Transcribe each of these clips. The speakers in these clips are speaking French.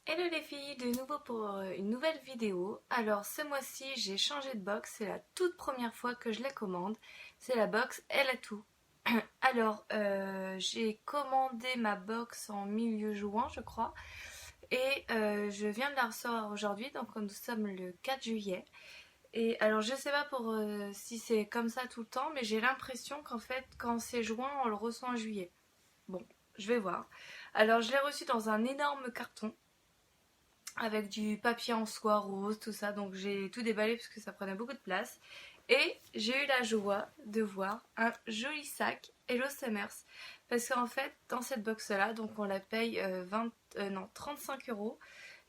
Hello les filles, de nouveau pour une nouvelle vidéo. Alors ce mois-ci j'ai changé de box, c'est la toute première fois que je la commande. C'est la box Elle a tout. Alors j'ai commandé ma box en milieu juin je crois. Et je viens de la recevoir aujourd'hui, donc nous sommes le 4 juillet. Et alors je sais pas pour si c'est comme ça tout le temps, mais j'ai l'impression qu'en fait quand c'est juin on le reçoit en juillet. Bon, je vais voir. Alors je l'ai reçu dans un énorme carton avec du papier en soie rose, tout ça. Donc j'ai tout déballé parce que ça prenait beaucoup de place. Et j'ai eu la joie de voir un joli sac Hello Summers. Parce qu'en fait, dans cette box-là, donc on la paye 35 euros.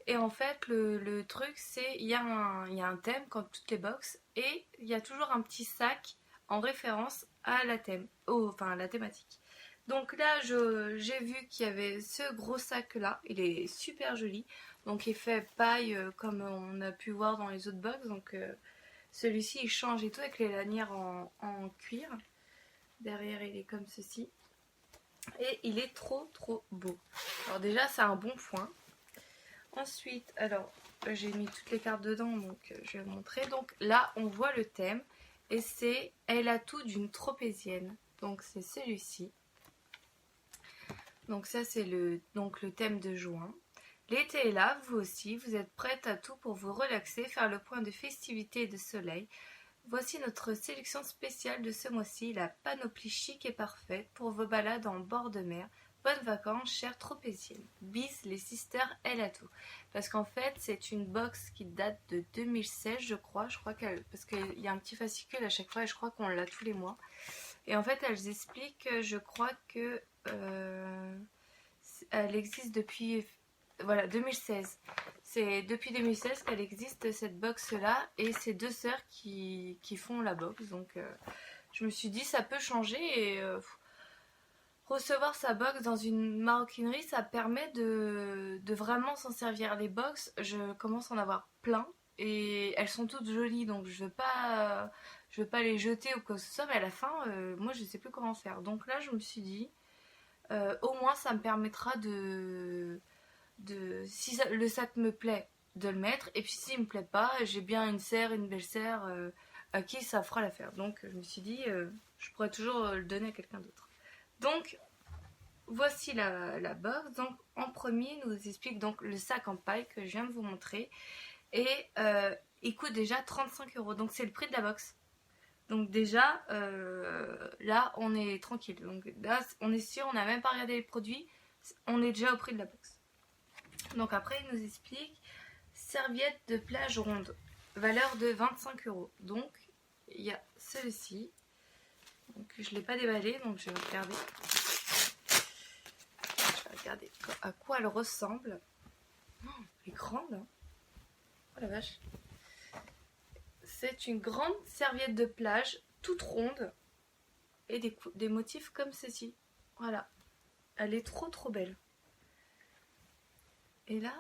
Et en fait, le truc, c'est il y a un thème comme toutes les box. Et il y a toujours un petit sac en référence à la thème, enfin à la thématique. Donc là, j'ai vu qu'il y avait ce gros sac-là. Il est super joli. Donc il fait paille comme on a pu voir dans les autres box. Donc celui-ci, il change et tout avec les lanières en cuir. Derrière, il est comme ceci. Et il est trop beau. Alors déjà, c'est un bon point. Ensuite, alors, j'ai mis toutes les cartes dedans, donc je vais vous montrer. Donc là, on voit le thème. Et c'est Elle a tout d'une tropézienne. Donc c'est celui-ci. Donc ça c'est le thème de juin. L'été est là, vous aussi, vous êtes prête à tout pour vous relaxer, faire le point de festivité et de soleil. Voici notre sélection spéciale de ce mois-ci, la panoplie chic et parfaite pour vos balades en bord de mer. Bonnes vacances, chère tropézienne. Bis les sisters Elle a tout. Parce qu'en fait, c'est une box qui date de 2016, je crois. Parce qu'il y a un petit fascicule à chaque fois et je crois qu'on l'a tous les mois. Et en fait, elles expliquent, je crois que elle existe depuis 2016. C'est depuis 2016 qu'elle existe cette box là et c'est deux sœurs qui font la box. Donc je me suis dit ça peut changer et recevoir sa box dans une maroquinerie ça permet de vraiment s'en servir. Les box, je commence à en avoir plein et elles sont toutes jolies donc je veux pas les jeter ou quoi que ce soit, mais à la fin moi je sais plus comment faire. Donc là je me suis dit au moins ça me permettra si le sac me plaît, de le mettre. Et puis s'il me plaît pas, j'ai bien une sœur, une belle-sœur à qui ça fera l'affaire. Donc je me suis dit, je pourrais toujours le donner à quelqu'un d'autre. Donc voici la box. Donc en premier, nous explique donc le sac en paille que je viens de vous montrer. Et il coûte déjà 35 euros. Donc c'est le prix de la box. Donc déjà, là, on est tranquille. Donc là, on est sûr, on n'a même pas regardé les produits. On est déjà au prix de la box. Donc après, il nous explique serviette de plage ronde, valeur de 25 euros. Donc, il y a celui-ci. Donc, je ne l'ai pas déballé, donc je vais regarder. Je vais regarder à quoi elle ressemble. Oh, elle est grande, hein. Oh la vache. C'est une grande serviette de plage, toute ronde, et des motifs comme ceci. Voilà. Elle est trop belle. Et là,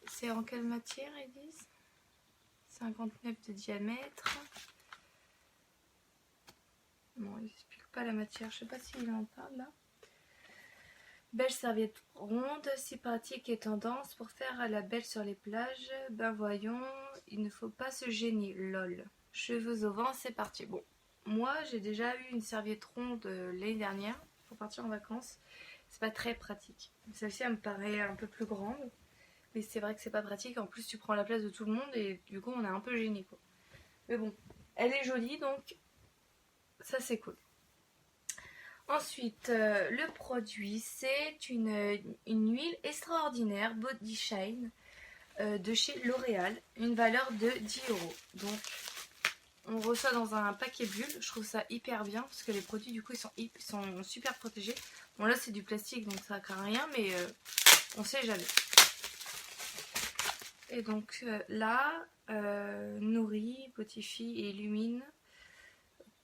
c'est en quelle matière ils disent? 59 de diamètre. Non, ils n'expliquent pas la matière. Je sais pas s'il en parle là. Belle serviette ronde, si pratique et tendance pour faire à la belle sur les plages. Ben voyons, il ne faut pas se gêner. Lol. Cheveux au vent, c'est parti. Bon, moi j'ai déjà eu une serviette ronde l'année dernière pour partir en vacances. C'est pas très pratique. Celle-ci elle me paraît un peu plus grande. Mais c'est vrai que c'est pas pratique. En plus, tu prends la place de tout le monde et du coup, on est un peu gêné quoi. Mais bon, elle est jolie donc ça c'est cool. Ensuite, le produit, c'est une huile extraordinaire Body Shine de chez L'Oréal, une valeur de 10 euros. Donc, on reçoit dans un paquet bulle. Je trouve ça hyper bien parce que les produits, du coup, ils sont super protégés. Bon, là, c'est du plastique donc ça ne craint rien, mais on sait jamais. Et donc là, nourrit, potifie et illumine.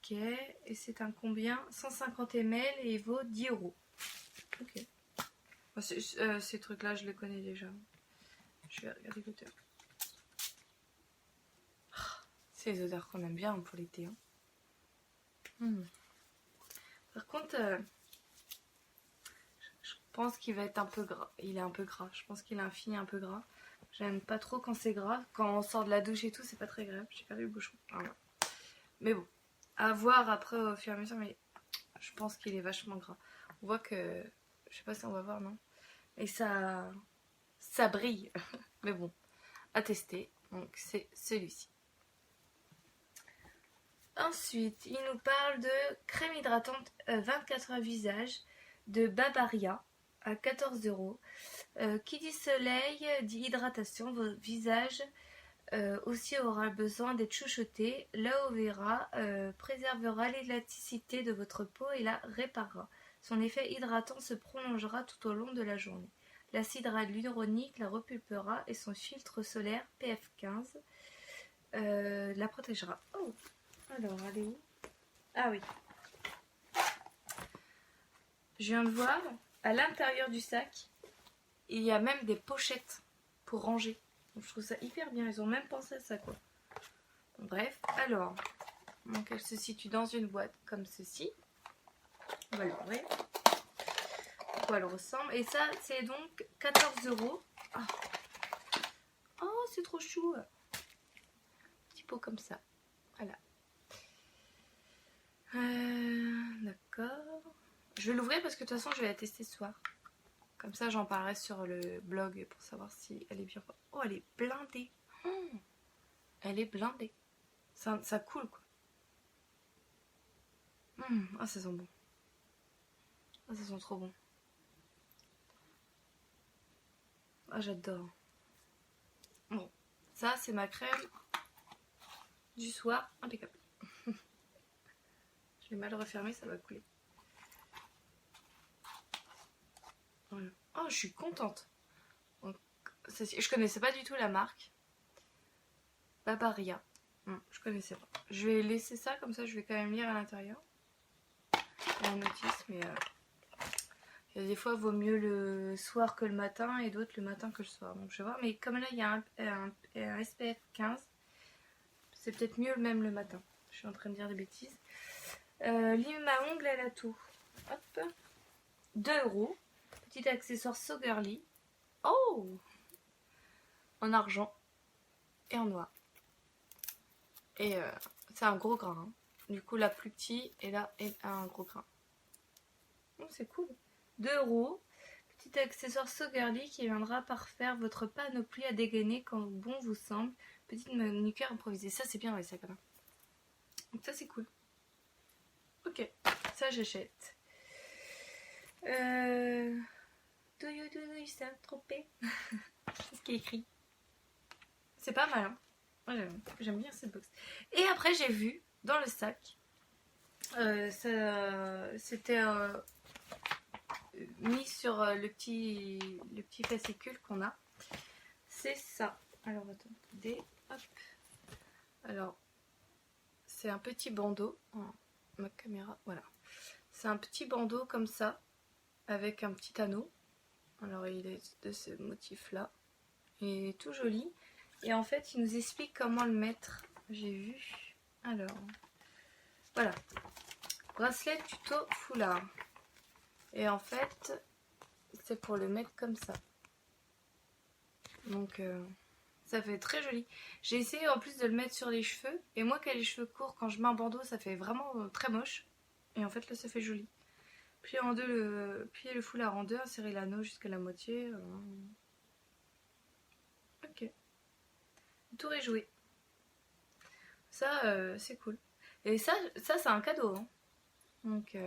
Ok, et c'est un combien? 150 ml et il vaut 10 euros. Ok. Ces trucs-là, je les connais déjà. Je vais regarder l'odeur. C'est les odeurs qu'on aime bien pour l'été. Par contre, pense qu'il va être un peu gras. Il est un peu gras. Je pense qu'il a un fini un peu gras. J'aime pas trop quand c'est gras. Quand on sort de la douche et tout, c'est pas très grave. J'ai perdu le bouchon. Voilà. Mais bon, à voir après au fur et à mesure. Mais je pense qu'il est vachement gras. On voit que... Je sais pas si on va voir, non? Et ça brille. Mais bon, à tester. Donc c'est celui-ci. Ensuite, il nous parle de crème hydratante 24 heures visage de Babaria à 14 €. Qui dit soleil dit hydratation. Votre visage aussi aura besoin d'être chouchouté. L'aloe vera préservera l'élasticité de votre peau et la réparera. Son effet hydratant se prolongera tout au long de la journée. L'acide hyaluronique la repulpera et son filtre solaire PF15 la protégera. Oh, alors, elle est où? Ah oui. Je viens de voir, à l'intérieur du sac, il y a même des pochettes pour ranger. Donc, je trouve ça hyper bien. Ils ont même pensé à ça, quoi. Bref, alors, donc elle se situe dans une boîte comme ceci. On va l'ouvrir. À quoi elle ressemble. Et ça, c'est donc 14 €. Oh, c'est trop chou. Petit pot comme ça. Voilà. D'accord. Je vais l'ouvrir parce que de toute façon, je vais la tester ce soir. Comme ça, j'en parlerai sur le blog pour savoir si elle est bien. Oh, elle est blindée. Elle est blindée. Ça coule, quoi. Ah, ça sent bon. Ah, ça sent trop bon. Ah, j'adore. Bon, ça, c'est ma crème du soir. Impeccable. Je vais mal refermer, ça va couler. Voilà. Oh, je suis contente. Donc, je connaissais pas du tout la marque. Babaria. Je connaissais pas. Je vais laisser ça, comme ça je vais quand même lire à l'intérieur. Il y a une notice, mais il y a des fois, il vaut mieux le soir que le matin et d'autres le matin que le soir. Donc je vais voir. Mais comme là, il y a un SPF 15, c'est peut-être mieux même le matin. Je suis en train de dire des bêtises. Lime à ongles, elle a tout. Hop. 2 €. Petit accessoire So Girly. Oh! En argent et en noir. Et c'est un gros grain. Hein. Du coup, la plus petite et là, elle a un gros grain. Oh, c'est cool. 2 €. Petit accessoire So Girly qui viendra parfaire votre panoplie à dégainer quand bon vous semble. Petite manucure improvisée. Ça, c'est bien, ouais, ça, quand même. Donc, ça, c'est cool. Ok, ça, j'achète. Do you Saint-Tropez. C'est ce qui est écrit. C'est pas mal, hein. J'aime bien cette box. Et après, j'ai vu dans le sac, c'était mis sur le petit fascicule qu'on a. C'est ça. Alors, attendez. Hop. Alors, c'est un petit bandeau. Oh, ma caméra, voilà. C'est un petit bandeau comme ça, avec un petit anneau. Alors, il est de ce motif-là. Il est tout joli. Et en fait, il nous explique comment le mettre. J'ai vu. Alors, voilà. Bracelet tuto foulard. Et en fait, c'est pour le mettre comme ça. Donc, ça fait très joli. J'ai essayé en plus de le mettre sur les cheveux. Et moi qui ai les cheveux courts, quand je mets un bandeau, ça fait vraiment très moche. Et en fait, là, ça fait joli. Plier en deux plier le foulard en deux, insérer l'anneau jusqu'à la moitié. Ok. Le tour est joué. Ça, c'est cool. Et ça c'est un cadeau. Hein. Donc,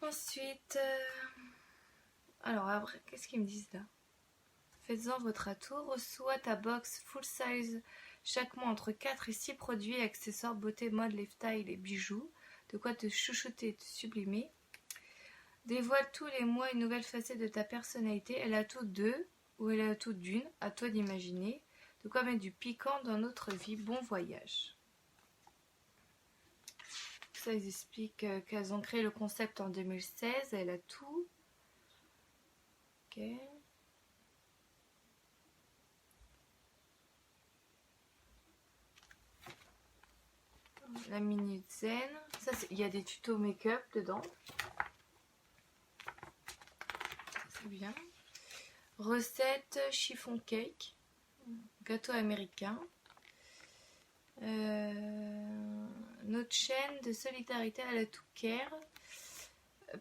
ensuite, alors après, qu'est-ce qu'ils me disent là? Faites-en votre atout. Reçois ta box full size chaque mois entre 4 et 6 produits et accessoires beauté, mode, lifestyle et bijoux. De quoi te chouchouter et te sublimer. Dévoile tous les mois une nouvelle facette de ta personnalité. Elle a tout d'eux ou elle a tout d'une. À toi d'imaginer. De quoi mettre du piquant dans notre vie. Bon voyage. Ça, ils expliquent qu'elles ont créé le concept en 2016. Elle a tout. Ok. La minute zen. Ça, il y a des tutos make-up dedans. bien. Recette chiffon cake, gâteau américain. Notre chaîne de solidarité à la Touquère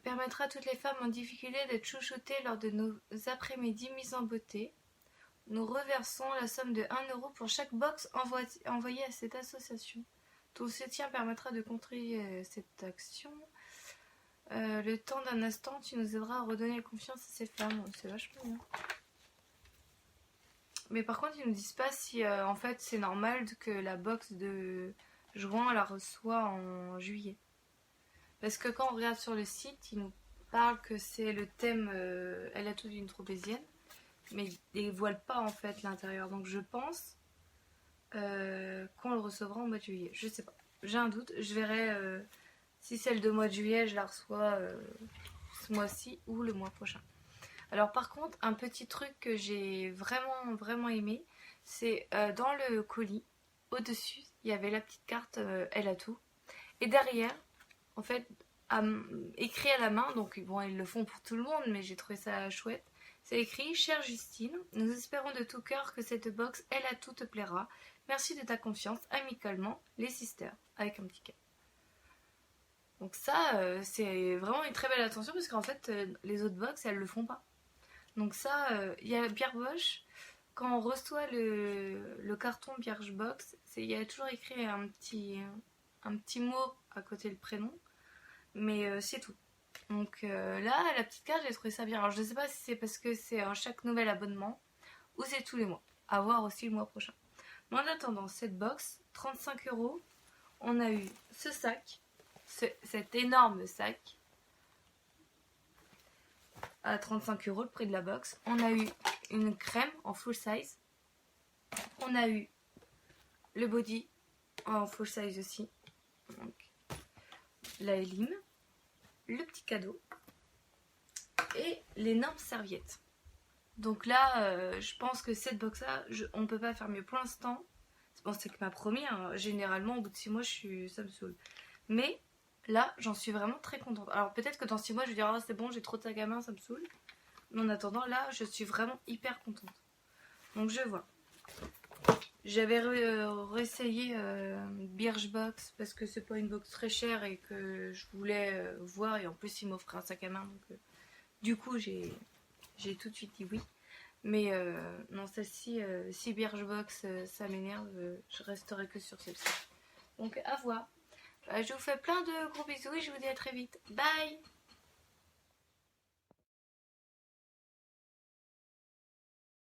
permettra à toutes les femmes en difficulté d'être chouchoutées lors de nos après-midi mises en beauté. Nous reversons la somme de 1 € pour chaque box envoyée à cette association. Ton soutien permettra de contrer cette action. Le temps d'un instant, tu nous aideras à redonner confiance à ces femmes. C'est vachement bien. Mais par contre, ils nous disent pas si en fait c'est normal que la box de juin la reçoit en juillet. Parce que quand on regarde sur le site, ils nous parlent que c'est le thème Elle a tout d'une tropézienne. Mais ils dévoilent pas en fait l'intérieur. Donc je pense qu'on le recevra en mois de juillet. Je sais pas. J'ai un doute. Je verrai si celle de mois de juillet, je la reçois ce mois-ci ou le mois prochain. Alors par contre, un petit truc que j'ai vraiment aimé, c'est dans le colis, au-dessus, il y avait la petite carte Elle a tout. Et derrière, en fait, écrit à la main, donc bon, ils le font pour tout le monde, mais j'ai trouvé ça chouette. C'est écrit: Chère Justine, nous espérons de tout cœur que cette box Elle a tout te plaira. Merci de ta confiance, amicalement, les sisters, avec un petit cœur. Donc ça, c'est vraiment une très belle attention parce qu'en fait, les autres box, elles le font pas. Donc ça, il y a Birchbox. Quand on reçoit le carton Birchbox, il y a toujours écrit un petit mot à côté le prénom, mais c'est tout. Donc là, la petite carte, j'ai trouvé ça bien. Alors je ne sais pas si c'est parce que c'est chaque nouvel abonnement ou c'est tous les mois. À voir aussi le mois prochain. Mais en attendant, cette box, 35 €. On a eu ce sac, cet énorme sac, à 35 € le prix de la box. On a eu une crème en full size. On a eu le body en full size aussi. Donc, la lime, le petit cadeau et l'énorme serviette. Donc là, je pense que cette box là, on peut pas faire mieux pour l'instant. Bon, c'est que ma première, hein. Généralement au bout de 6 mois ça me saoule. Mais là, j'en suis vraiment très contente. Alors peut-être que dans 6 mois, je vais dire oh, c'est bon, j'ai trop de sac à main, ça me saoule. Mais en attendant, là, je suis vraiment hyper contente. Donc je vois. J'avais réessayé Birchbox parce que c'est pas une box très chère et que je voulais voir. Et en plus, ils m'offraient un sac à main. Donc du coup, j'ai tout de suite dit oui. Mais non, celle-ci, si Birchbox ça m'énerve, je resterai que sur celle-ci. Donc à voir. Je vous fais plein de gros bisous et je vous dis à très vite. Bye!